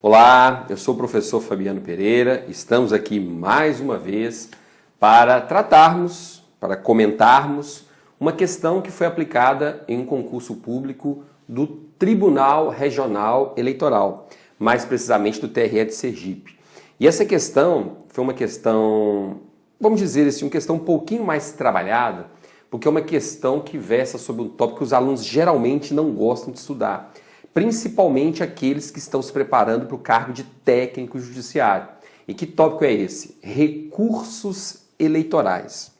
Olá, eu sou o professor Fabiano Pereira, estamos aqui mais uma vez para tratarmos, para comentarmos uma questão que foi aplicada em um concurso público do Tribunal Regional Eleitoral, mais precisamente do TRE de Sergipe. E essa questão foi uma questão, vamos dizer assim, uma questão um pouquinho mais trabalhada, porque é uma questão que versa sobre um tópico que os alunos geralmente não gostam de estudar, principalmente aqueles que estão se preparando para o cargo de técnico judiciário. E que tópico é esse? Recursos eleitorais.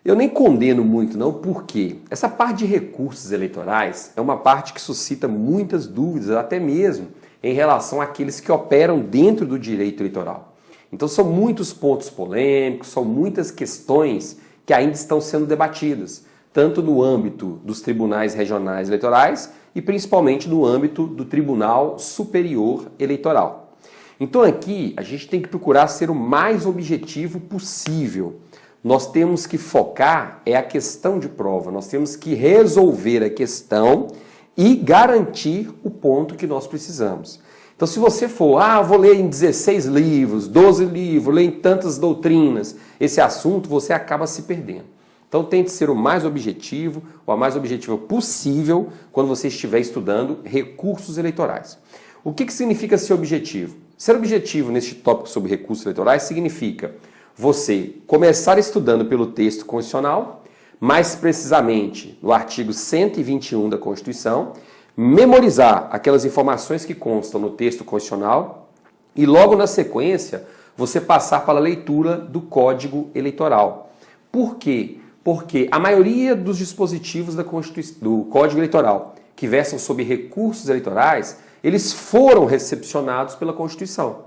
Eu nem condeno muito não, porque essa parte de recursos eleitorais é uma parte que suscita muitas dúvidas, até mesmo em relação àqueles que operam dentro do direito eleitoral. Então são muitos pontos polêmicos, são muitas questões que ainda estão sendo debatidas, tanto no âmbito dos tribunais regionais eleitorais e principalmente no âmbito do Tribunal Superior Eleitoral. Então aqui a gente tem que procurar ser o mais objetivo possível. Nós temos que focar a questão de prova, nós temos que resolver a questão e garantir o ponto que nós precisamos. Então se você for, vou ler em 16 livros, 12 livros, ler em tantas doutrinas, esse assunto você acaba se perdendo. Então tente ser o mais objetivo, ou a mais objetiva possível, quando você estiver estudando recursos eleitorais. O que significa ser objetivo? Ser objetivo neste tópico sobre recursos eleitorais significa você começar estudando pelo texto constitucional, mais precisamente no artigo 121 da Constituição, memorizar aquelas informações que constam no texto constitucional e logo na sequência você passar para a leitura do Código Eleitoral. Por quê? Porque a maioria dos dispositivos do Código Eleitoral que versam sobre recursos eleitorais, eles foram recepcionados pela Constituição.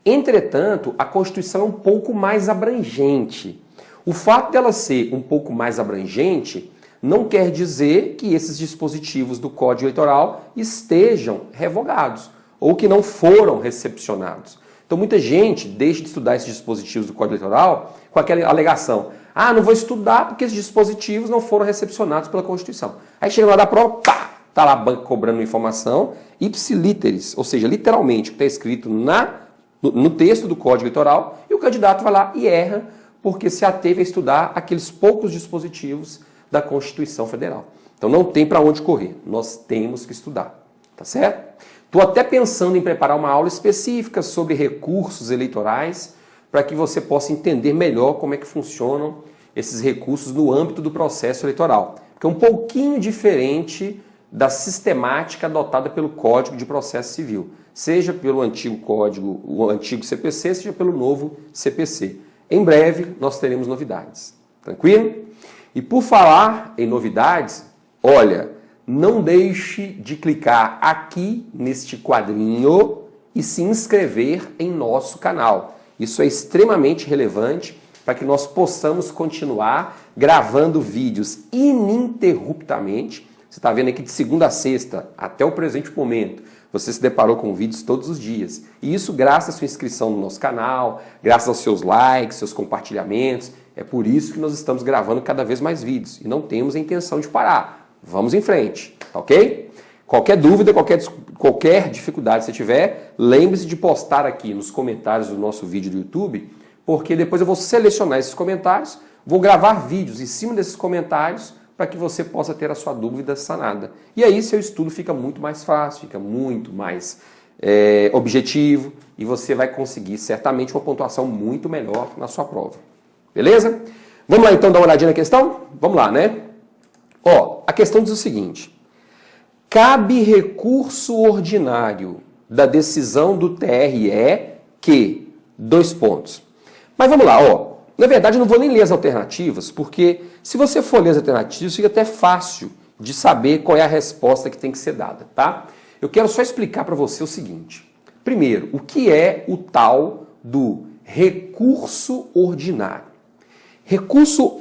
Entretanto, a Constituição é um pouco mais abrangente. O fato dela ser um pouco mais abrangente não quer dizer que esses dispositivos do Código Eleitoral estejam revogados ou que não foram recepcionados. Então muita gente deixa de estudar esses dispositivos do Código Eleitoral com aquela alegação: não vou estudar porque esses dispositivos não foram recepcionados pela Constituição. Aí chega lá da prova, tá lá a banca cobrando informação, ipsiliteris, ou seja, literalmente o que está escrito no texto do Código Eleitoral, e o candidato vai lá e erra porque se ateve a estudar aqueles poucos dispositivos da Constituição Federal. Então não tem para onde correr, nós temos que estudar, tá certo? Estou até pensando em preparar uma aula específica sobre recursos eleitorais para que você possa entender melhor como é que funcionam esses recursos no âmbito do processo eleitoral. Porque é um pouquinho diferente da sistemática adotada pelo Código de Processo Civil, seja pelo antigo Código, o antigo CPC, seja pelo novo CPC. Em breve nós teremos novidades, tranquilo? E por falar em novidades, olha, não deixe de clicar aqui neste quadrinho e se inscrever em nosso canal. Isso é extremamente relevante para que nós possamos continuar gravando vídeos ininterruptamente. Você está vendo aqui de segunda a sexta, até o presente momento, você se deparou com vídeos todos os dias. E isso graças à sua inscrição no nosso canal, graças aos seus likes, seus compartilhamentos. É por isso que nós estamos gravando cada vez mais vídeos e não temos a intenção de parar. Vamos em frente, ok? Qualquer dúvida, qualquer dificuldade que você tiver, lembre-se de postar aqui nos comentários do nosso vídeo do YouTube, porque depois eu vou selecionar esses comentários, vou gravar vídeos em cima desses comentários para que você possa ter a sua dúvida sanada. E aí seu estudo fica muito mais fácil, fica muito mais objetivo e você vai conseguir certamente uma pontuação muito melhor na sua prova. Beleza? Vamos lá então dar uma olhadinha na questão? Vamos lá, né? A questão diz o seguinte: cabe recurso ordinário da decisão do TRE que... Mas vamos lá, na verdade eu não vou nem ler as alternativas, porque se você for ler as alternativas fica até fácil de saber qual é a resposta que tem que ser dada, tá? Eu quero só explicar para você o seguinte. Primeiro, o que é o tal do recurso ordinário? Recurso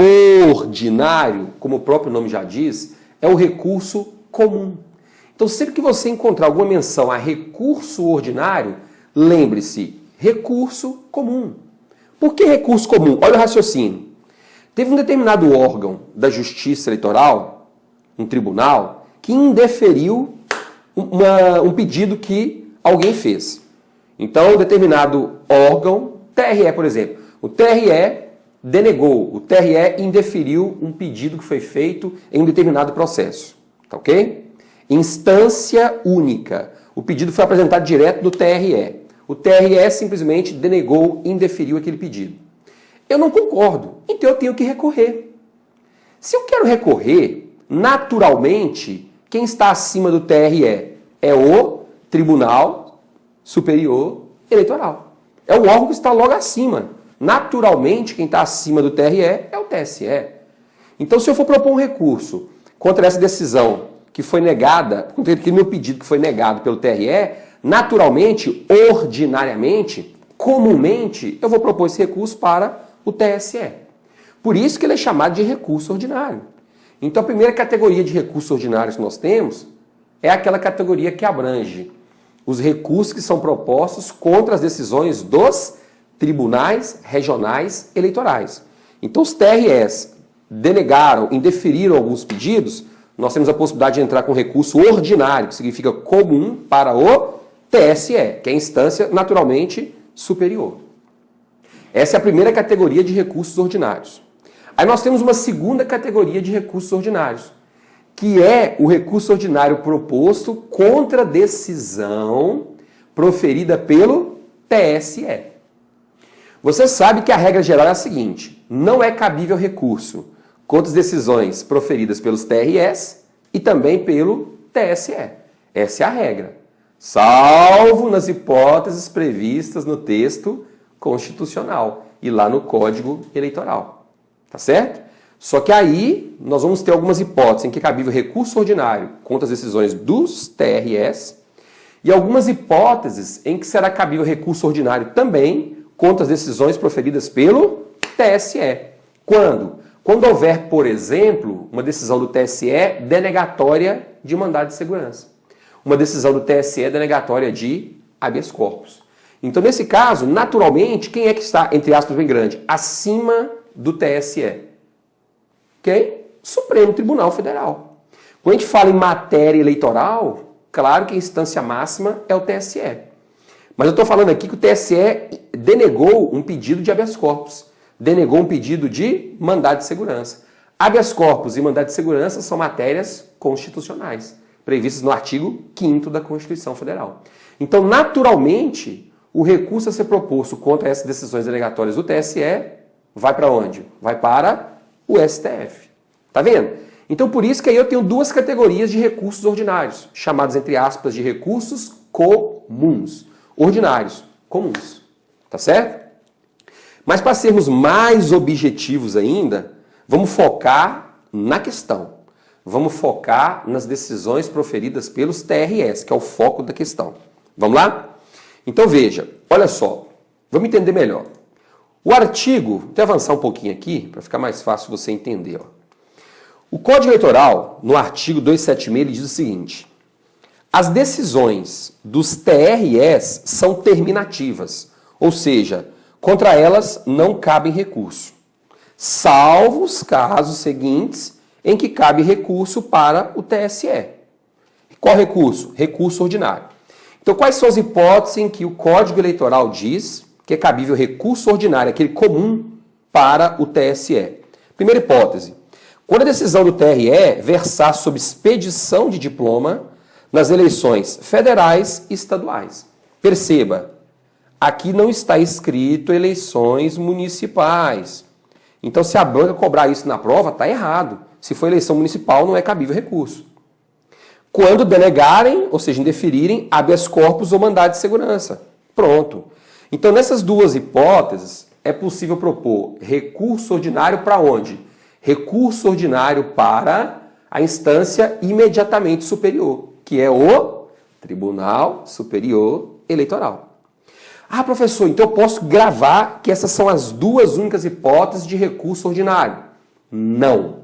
ordinário, como o próprio nome já diz, é o recurso comum. Então, sempre que você encontrar alguma menção a recurso ordinário, lembre-se, recurso comum. Por que recurso comum? Olha o raciocínio. Teve um determinado órgão da Justiça Eleitoral, um tribunal, que indeferiu um pedido que alguém fez. Então, determinado órgão, TRE, por exemplo, o TRE denegou, o TRE indeferiu um pedido que foi feito em um determinado processo. Tá ok? Instância única. O pedido foi apresentado direto do TRE. O TRE simplesmente denegou, indeferiu aquele pedido. Eu não concordo, então eu tenho que recorrer. Se eu quero recorrer, naturalmente, quem está acima do TRE é o Tribunal Superior Eleitoral. É o órgão que está logo acima. Naturalmente, quem está acima do TRE é o TSE. Então, se eu for propor um recurso contra essa decisão que foi negada, contra aquele meu pedido que foi negado pelo TRE, naturalmente, ordinariamente, comumente, eu vou propor esse recurso para o TSE. Por isso que ele é chamado de recurso ordinário. Então, a primeira categoria de recursos ordinários que nós temos é aquela categoria que abrange os recursos que são propostos contra as decisões dos tribunais regionais eleitorais. Então, os TREs denegaram, indeferiram alguns pedidos, nós temos a possibilidade de entrar com recurso ordinário, que significa comum, para o TSE, que é a instância naturalmente superior. Essa é a primeira categoria de recursos ordinários. Aí nós temos uma segunda categoria de recursos ordinários, que é o recurso ordinário proposto contra decisão proferida pelo TSE. Você sabe que a regra geral é a seguinte: não é cabível recurso contra as decisões proferidas pelos TREs e também pelo TSE. Essa é a regra. Salvo nas hipóteses previstas no texto constitucional e lá no Código Eleitoral. Tá certo? Só que aí nós vamos ter algumas hipóteses em que é cabível recurso ordinário contra as decisões dos TREs e algumas hipóteses em que será cabível recurso ordinário também contra as decisões proferidas pelo TSE. Quando? Quando houver, por exemplo, uma decisão do TSE denegatória de mandado de segurança. Uma decisão do TSE denegatória de habeas corpus. Então, nesse caso, naturalmente, quem é que está, entre aspas, bem grande? Acima do TSE. Ok? Supremo Tribunal Federal. Quando a gente fala em matéria eleitoral, claro que a instância máxima é o TSE. Mas eu estou falando aqui que o TSE denegou um pedido de habeas corpus. Denegou um pedido de mandado de segurança. Habeas corpus e mandado de segurança são matérias constitucionais, previstas no artigo 5º da Constituição Federal. Então, naturalmente, o recurso a ser proposto contra essas decisões denegatórias do TSE vai para onde? Vai para o STF. Tá vendo? Então, por isso que aí eu tenho duas categorias de recursos ordinários, chamados, entre aspas, de recursos comuns. Ordinários, comuns. Tá certo? Mas para sermos mais objetivos ainda, vamos focar na questão. Vamos focar nas decisões proferidas pelos TREs, que é o foco da questão. Vamos lá? Então veja, olha só, vamos entender melhor. O artigo, vou até avançar um pouquinho aqui, para ficar mais fácil você entender. Ó. O Código Eleitoral, no artigo 276, ele diz o seguinte: as decisões dos TREs são terminativas, ou seja, contra elas não cabem recurso, salvo os casos seguintes em que cabe recurso para o TSE. Qual recurso? Recurso ordinário. Então, quais são as hipóteses em que o Código Eleitoral diz que é cabível recurso ordinário, aquele comum, para o TSE? Primeira hipótese: quando a decisão do TRE versar sob expedição de diploma nas eleições federais e estaduais. Perceba, aqui não está escrito eleições municipais. Então, se a banca cobrar isso na prova, está errado. Se for eleição municipal, não é cabível recurso. Quando denegarem, ou seja, indeferirem, habeas corpus ou mandado de segurança. Pronto. Então, nessas duas hipóteses, é possível propor recurso ordinário para onde? Recurso ordinário para a instância imediatamente superior, que é o Tribunal Superior Eleitoral. Ah, professor, então eu posso gravar que essas são as duas únicas hipóteses de recurso ordinário? Não.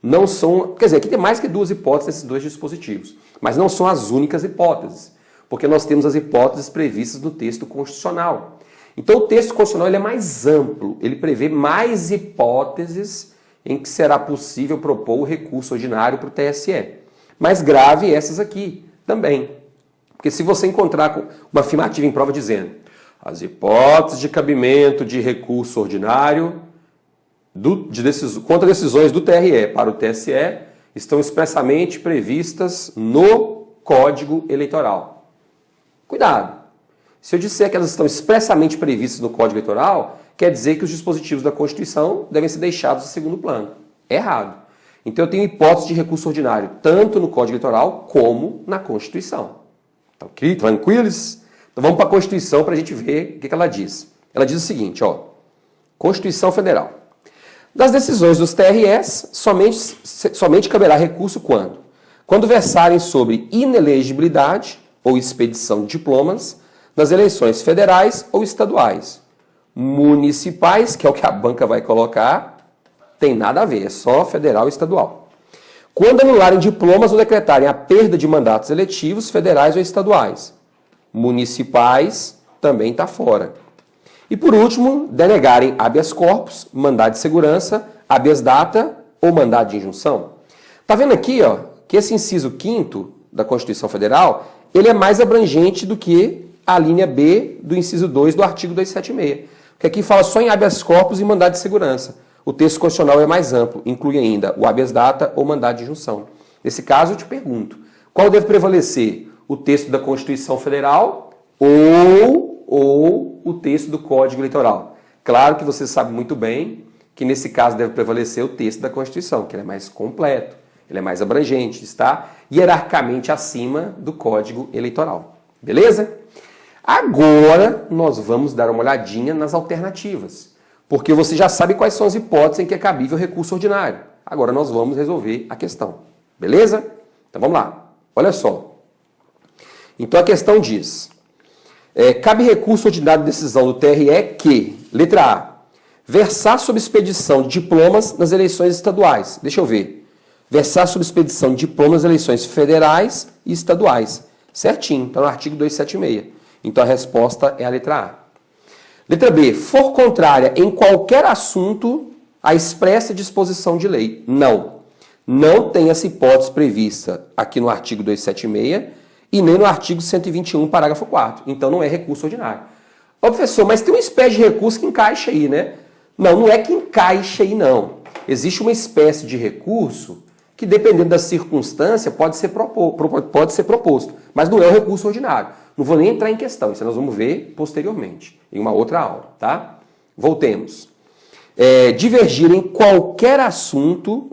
Não são, quer dizer, aqui tem mais que duas hipóteses desses dois dispositivos, mas não são as únicas hipóteses, porque nós temos as hipóteses previstas no texto constitucional. Então o texto constitucional ele é mais amplo, ele prevê mais hipóteses em que será possível propor o recurso ordinário para o TSE. Mas grave essas aqui também. Porque se você encontrar uma afirmativa em prova dizendo as hipóteses de cabimento de recurso ordinário contra decisões do TRE para o TSE estão expressamente previstas no Código Eleitoral. Cuidado! Se eu disser que elas estão expressamente previstas no Código Eleitoral, quer dizer que os dispositivos da Constituição devem ser deixados em segundo plano. É errado. Então eu tenho hipótese de recurso ordinário tanto no Código Eleitoral como na Constituição. Tá ok? Tranquilos? Então vamos para a Constituição para a gente ver o que ela diz. Ela diz o seguinte, ó. Constituição Federal. Das decisões dos TREs, somente caberá recurso quando? Quando versarem sobre inelegibilidade ou expedição de diplomas nas eleições federais ou estaduais. Municipais, que é o que a banca vai colocar, tem nada a ver, é só federal e estadual. Quando anularem diplomas ou decretarem a perda de mandatos eletivos federais ou estaduais. Municipais também está fora. E por último, denegarem habeas corpus, mandado de segurança, habeas data ou mandado de injunção. Tá vendo aqui, ó, que esse inciso 5º da Constituição Federal, ele é mais abrangente do que a linha B do inciso 2 do artigo 276. Porque aqui fala só em habeas corpus e mandado de segurança. O texto constitucional é mais amplo, inclui ainda o habeas data ou mandado de injunção. Nesse caso, eu te pergunto, qual deve prevalecer? O texto da Constituição Federal ou o texto do Código Eleitoral? Claro que você sabe muito bem que nesse caso deve prevalecer o texto da Constituição, que ele é mais completo, ele é mais abrangente, está hierarquicamente acima do Código Eleitoral. Beleza? Agora nós vamos dar uma olhadinha nas alternativas, porque você já sabe quais são as hipóteses em que é cabível o recurso ordinário. Agora nós vamos resolver a questão. Beleza? Então vamos lá. Olha só. Então a questão diz, cabe recurso ordinário de decisão do TRE que, letra A, versar sobre expedição de diplomas nas eleições estaduais. Deixa eu ver. Versar sobre expedição de diplomas nas eleições federais e estaduais. Certinho, está no artigo 276. Então a resposta é a letra A. Letra B, for contrária em qualquer assunto à expressa disposição de lei. Não. Não tem essa hipótese prevista aqui no artigo 276 e nem no artigo 121, parágrafo 4º. Então não é recurso ordinário. Ô professor, mas tem uma espécie de recurso que encaixa aí, né? Não, não é que encaixa aí, não. Existe uma espécie de recurso que, dependendo da circunstância, pode ser proposto, mas não é um recurso ordinário. Não vou nem entrar em questão, isso nós vamos ver posteriormente, em uma outra aula, tá? Voltemos. Divergir em qualquer assunto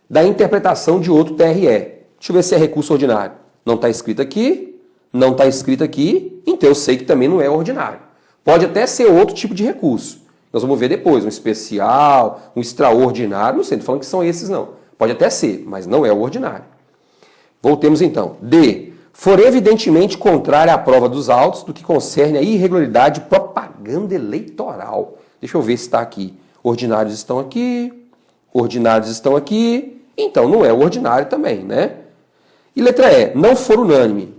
da interpretação de outro TRE. Deixa eu ver se é recurso ordinário. Não está escrito aqui, não está escrito aqui, então eu sei que também não é ordinário. Pode até ser outro tipo de recurso. Nós vamos ver depois, um especial, um extraordinário, não sei, não estou falando que são esses não. Pode até ser, mas não é o ordinário. Voltemos então. D. For evidentemente contrária à prova dos autos do que concerne a irregularidade de propaganda eleitoral. Deixa eu ver se está aqui. Ordinários estão aqui, ordinários estão aqui, então não é o ordinário também, né? E letra E. Não for unânime.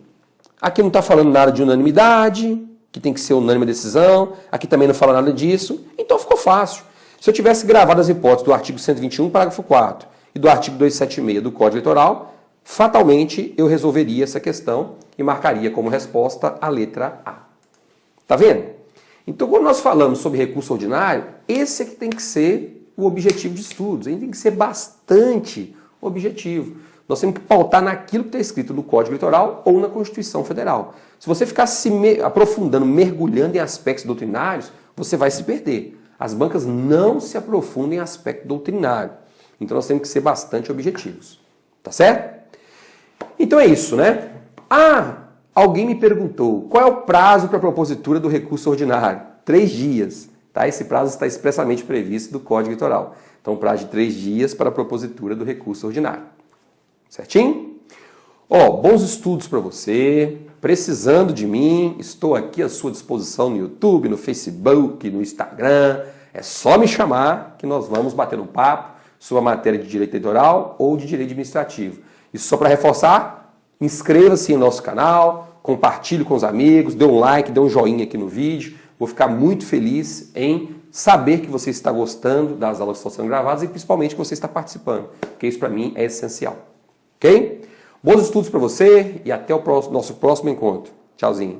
Aqui não está falando nada de unanimidade, que tem que ser unânime a decisão, aqui também não fala nada disso, então ficou fácil. Se eu tivesse gravado as hipóteses do artigo 121, parágrafo 4º, e do artigo 276 do Código Eleitoral, fatalmente eu resolveria essa questão e marcaria como resposta a letra A. Tá vendo? Então, quando nós falamos sobre recurso ordinário, esse é que tem que ser o objetivo de estudos, ele tem que ser bastante objetivo. Nós temos que pautar naquilo que está escrito no Código Eleitoral ou na Constituição Federal. Se você ficar se aprofundando, mergulhando em aspectos doutrinários, você vai se perder. As bancas não se aprofundam em aspecto doutrinário. Então nós temos que ser bastante objetivos. Tá certo? Então é isso, né? Alguém me perguntou, qual é o prazo para a propositura do recurso ordinário? 3 dias. Tá? Esse prazo está expressamente previsto do Código Eleitoral. Então prazo de 3 dias para a propositura do recurso ordinário. Certinho? Bons estudos para você. Precisando de mim, estou aqui à sua disposição no YouTube, no Facebook, no Instagram. É só me chamar que nós vamos bater um papo sobre a matéria de direito eleitoral ou de direito administrativo. Isso só para reforçar, inscreva-se em nosso canal, compartilhe com os amigos, dê um like, dê um joinha aqui no vídeo. Vou ficar muito feliz em saber que você está gostando das aulas que estão sendo gravadas e principalmente que você está participando, porque isso para mim é essencial. Ok? Bons estudos para você e até o nosso próximo encontro. Tchauzinho.